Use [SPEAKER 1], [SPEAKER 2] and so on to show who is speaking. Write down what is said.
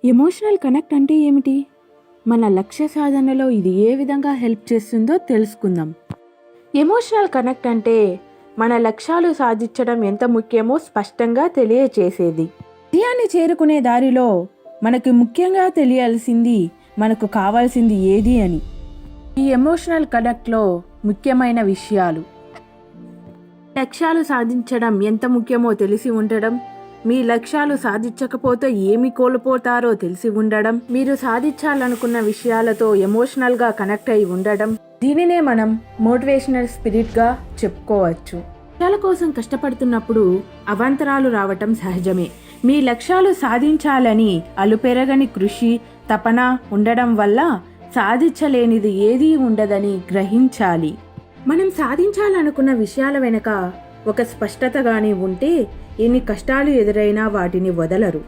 [SPEAKER 1] Emotional connect అంటే ఏమిటి? మన లక్ష్య సాధనలో ఇది ఏ విధంగా హెల్ప్ చేస్తుందో తెలుసుకుందాం. ఎమోషనల్ కనెక్ట్ అంటే మన లక్ష్యాలు సాధించడం ఎంత ముఖ్యమో స్పష్టంగా తెలియచేసేది. విజయాన్ని చేరుకునే దారిలో మనకు ముఖ్యంగా తెలియాల్సింది మనకు కావాల్సింది ఏది అని. ఈ ఎమోషనల్ కనెక్ట్లో ముఖ్యమైన విషయాలు: లక్ష్యాలు సాధించడం ఎంత ముఖ్యమో తెలిసి ఉండడం, మీ లక్ష్యాలు సాధించకపోతే ఏమి కోల్పోతారో తెలిసి ఉండడం, మీరు సాధించాలనుకున్న విషయాలతో ఎమోషనల్గా కనెక్ట్ అయి ఉండడం. దీనినే మనం మోటివేషనల్ స్పిరిట్గా చెప్పుకోవచ్చు. లక్ష్యాల కోసం కష్టపడుతున్నప్పుడు అవాంతరాలు రావటం సహజమే. మీ లక్ష్యాలు సాధించాలని అలుపెరగని కృషి, తపన ఉండడం వల్ల సాధించలేనిది ఏదీ ఉండదని గ్రహించాలి. మనం సాధించాలనుకున్న విషయాల వెనుక ఒక స్పష్టత గాని ఉంటే ఎన్ని కష్టాలు ఎదురైనా వాటిని వదలరు.